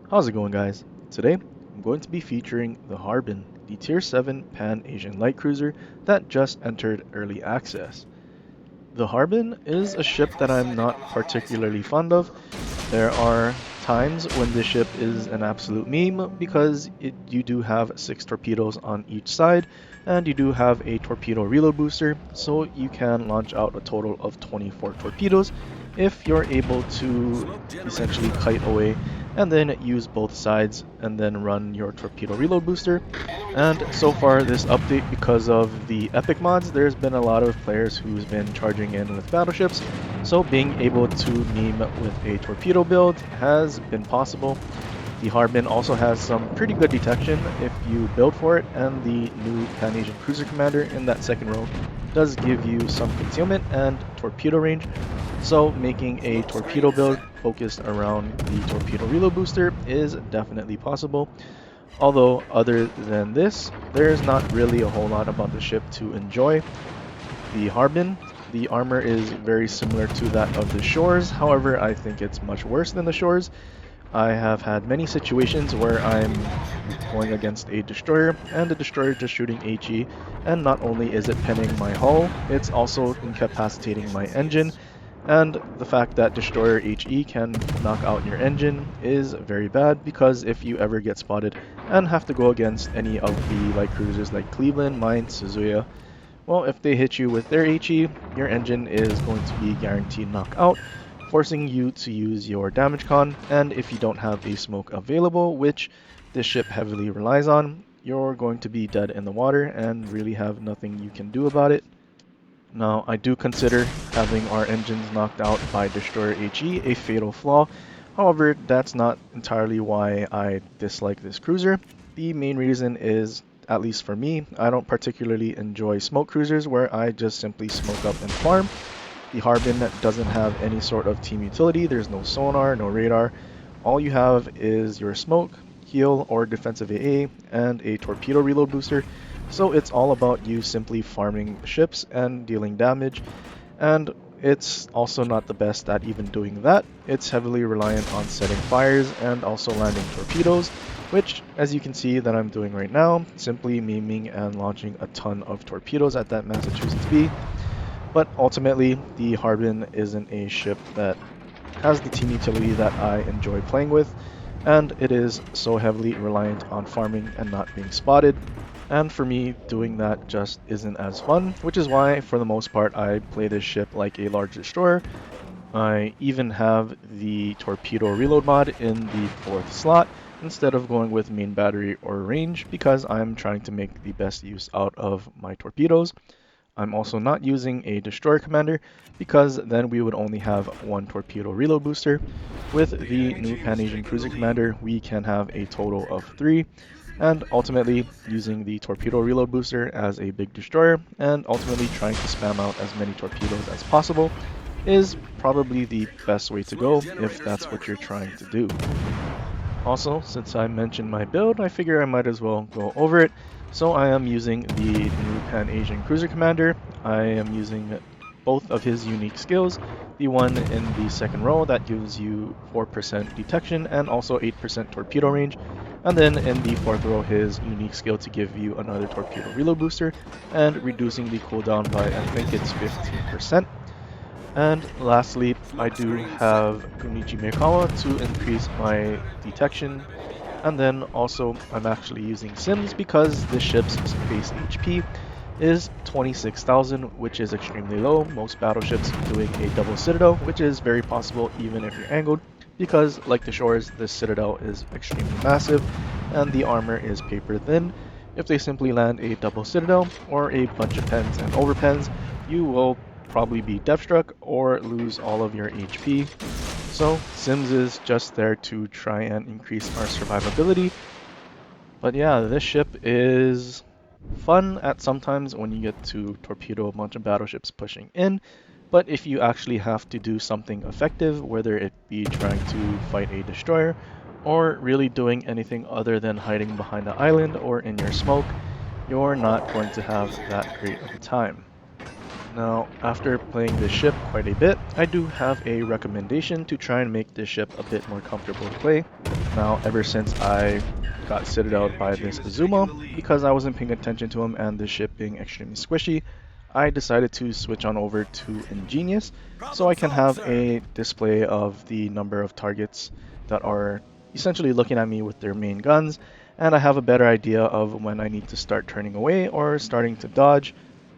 How's it going, guys? Today, I'm going to be featuring the Harbin, the Tier 7 Pan-Asian light cruiser that just entered early access. The Harbin is a ship that I'm not particularly fond of. There are times when this ship is an absolute meme because you do have 6 torpedoes on each side and you do have a torpedo reload booster, so you can launch out a total of 24 torpedoes if you're able to essentially kite away and then use both sides and then run your torpedo reload booster. And so far this update, because of the epic mods, there's been a lot of players who's been charging in with battleships, so being able to meme with a torpedo build has been possible. The Harbin also has some pretty good detection if you build for it, and the new Pan-Asian Cruiser Commander in that second row does give you some concealment and torpedo range, so making a torpedo build focused around the torpedo reload booster is definitely possible. Although, other than this, there's not really a whole lot about the ship to enjoy. The Harbin, the armor is very similar to that of the Shores, however, I think it's much worse than the Shores. I have had many situations where I'm going against a destroyer and the destroyer just shooting HE, and not only is it pinning my hull, it's also incapacitating my engine, and the fact that destroyer HE can knock out your engine is very bad, because if you ever get spotted and have to go against any of the light cruisers like Cleveland, Mainz, Suzuya, well, if they hit you with their HE, your engine is going to be guaranteed knockout, forcing you to use your damage con, and if you don't have a smoke available, which this ship heavily relies on, you're going to be dead in the water and really have nothing you can do about it. Now, I do consider having our engines knocked out by Destroyer HE a fatal flaw. However, that's not entirely why I dislike this cruiser. The main reason is, at least for me, I don't particularly enjoy smoke cruisers where I just simply smoke up and farm. The Harbin doesn't have any sort of team utility. There's no sonar, no radar. All you have is your smoke, heal or defensive AA, and a torpedo reload booster. So it's all about you simply farming ships and dealing damage. And it's also not the best at even doing that. It's heavily reliant on setting fires and also landing torpedoes, which, as you can see that I'm doing right now, simply memeing and launching a ton of torpedoes at that Massachusetts B. But ultimately, the Harbin isn't a ship that has the team utility that I enjoy playing with, and it is so heavily reliant on farming and not being spotted. And for me, doing that just isn't as fun, which is why, for the most part, I play this ship like a large destroyer. I even have the torpedo reload mod in the 4th slot instead of going with main battery or range, because I'm trying to make the best use out of my torpedoes. I'm also not using a destroyer commander, because then we would only have one torpedo reload booster. With the new Pan-Asian Cruiser Commander, we can have a total of 3, and ultimately using the torpedo reload booster as a big destroyer and ultimately trying to spam out as many torpedoes as possible is probably the best way to go if that's what you're trying to do. Also, since I mentioned my build, I figure I might as well go over it. So I am using the new Pan-Asian Cruiser Commander. I am using both of his unique skills. The one in the second row that gives you 4% detection and also 8% torpedo range. And then in the fourth row, his unique skill to give you another torpedo reload booster and reducing the cooldown by, I think it's 15%. And lastly, I do have Gunichi Meikawa to increase my detection. And then also, I'm actually using Sims because this ship's base HP is 26,000, which is extremely low. Most battleships doing a double citadel, which is very possible even if you're angled, because like the Shores, this citadel is extremely massive and the armor is paper thin. If they simply land a double citadel or a bunch of pens and overpens, you will probably be deathstruck or lose all of your HP. So Sims is just there to try and increase our survivability. But yeah, this ship is fun at sometimes when you get to torpedo a bunch of battleships pushing in, but if you actually have to do something effective, whether it be trying to fight a destroyer or really doing anything other than hiding behind the island or in your smoke, you're not going to have that great of a time. Now, after playing this ship quite a bit, I do have a recommendation to try and make this ship a bit more comfortable to play. Now, ever since I got citadeled by this Azuma, because I wasn't paying attention to him and the ship being extremely squishy, I decided to switch on over to Ingenious so I can have a display of the number of targets that are essentially looking at me with their main guns, and I have a better idea of when I need to start turning away or starting to dodge.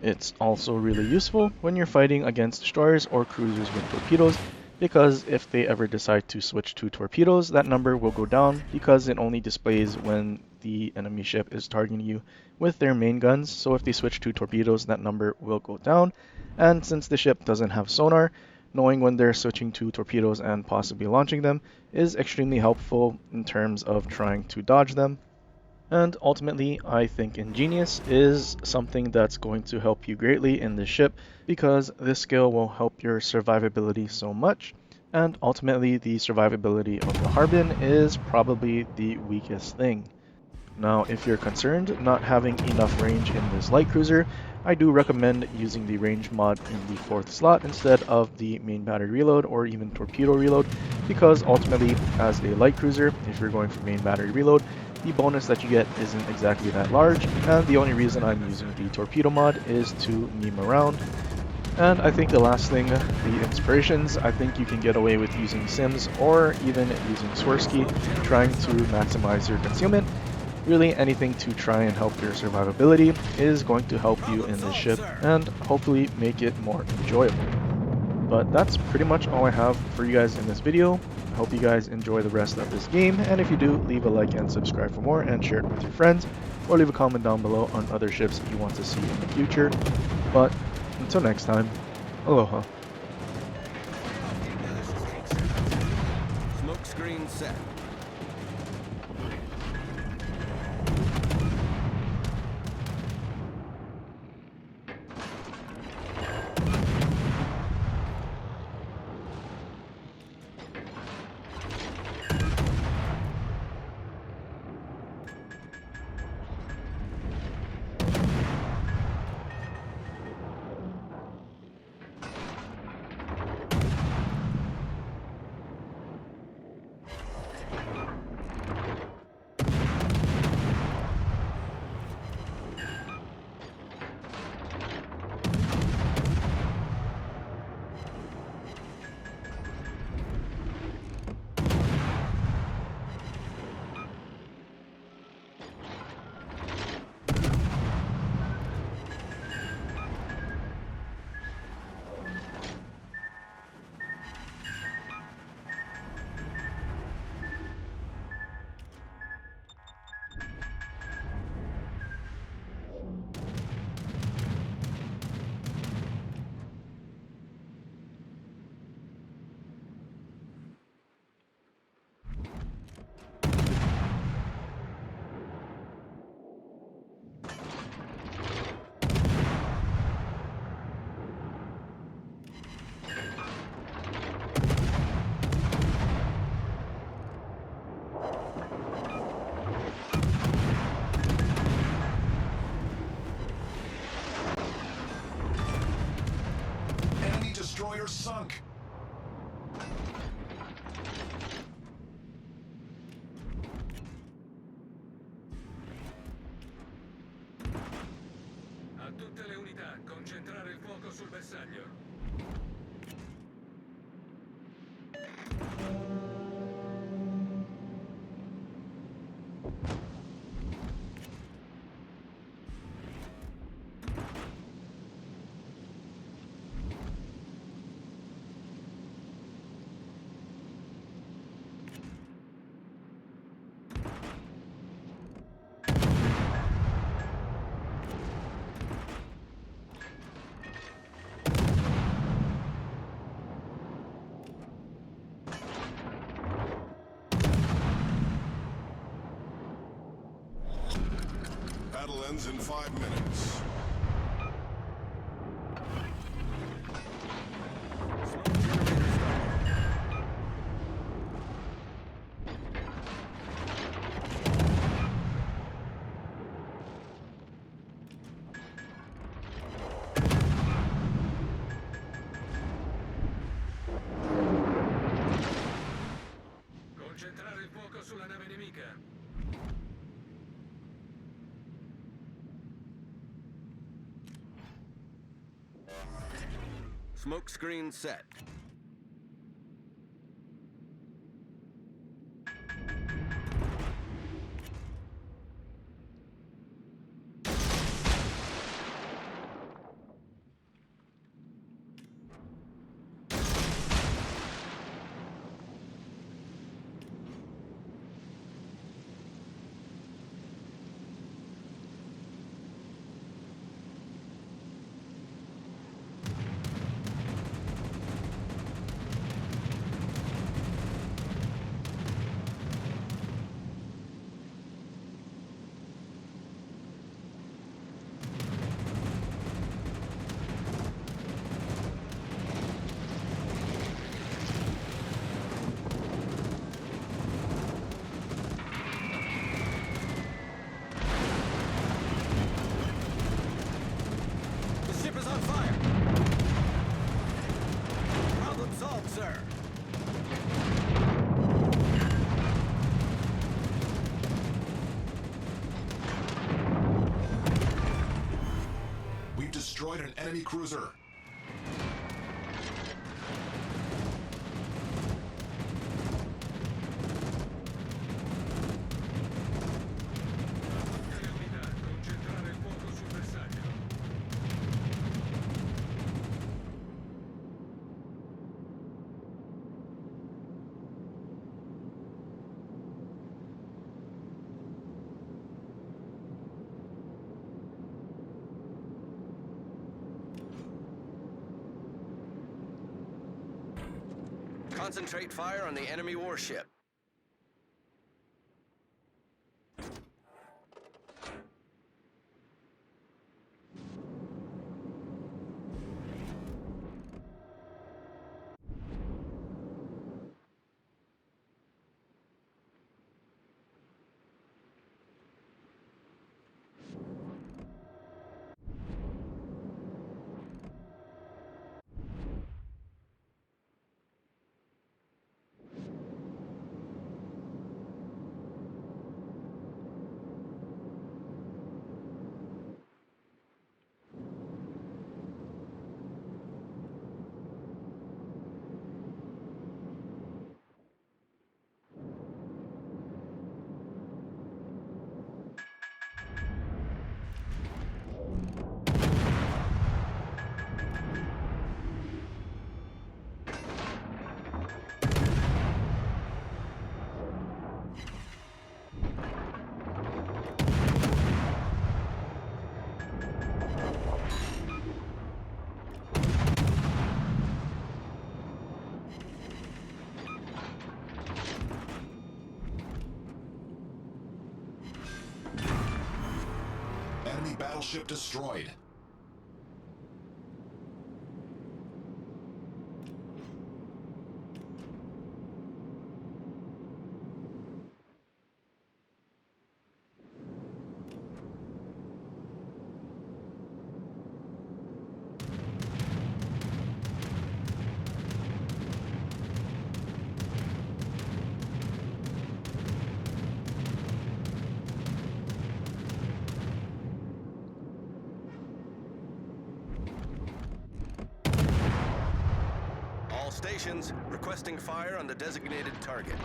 It's also really useful when you're fighting against destroyers or cruisers with torpedoes, because if they ever decide to switch to torpedoes, that number will go down because it only displays when the enemy ship is targeting you with their main guns. So if they switch to torpedoes, that number will go down. And since the ship doesn't have sonar, knowing when they're switching to torpedoes and possibly launching them is extremely helpful in terms of trying to dodge them. And ultimately, I think Ingenious is something that's going to help you greatly in this ship because this skill will help your survivability so much. And ultimately, the survivability of the Harbin is probably the weakest thing. Now, if you're concerned not having enough range in this light cruiser, I do recommend using the range mod in the 4th slot instead of the main battery reload or even torpedo reload, because ultimately, as a light cruiser, if you're going for main battery reload, the bonus that you get isn't exactly that large, and the only reason I'm using the torpedo mod is to meme around. And I think the last thing, the inspirations, I think you can get away with using Sims or even using Swirsky, trying to maximize your concealment. Really, anything to try and help your survivability is going to help you in this ship and hopefully make it more enjoyable. But that's pretty much all I have for you guys in this video. I hope you guys enjoy the rest of this game, and if you do, leave a like and subscribe for more and share it with your friends, or leave a comment down below on other ships you want to see in the future. But until next time, aloha. Smoke screen set. Destroyer sunk. A tutte le unità, concentrare il fuoco sul bersaglio. Battle ends in 5 minutes. Concentrare il fuoco sulla nave nemica. Smoke screen set. The ship is on fire. Problem solved, sir. We've destroyed an enemy cruiser. Tutte le unità, concentrare il fuoco sul bersaglio. Concentrate fire on the enemy warship. Enemy battleship destroyed. All stations requesting fire on the designated target.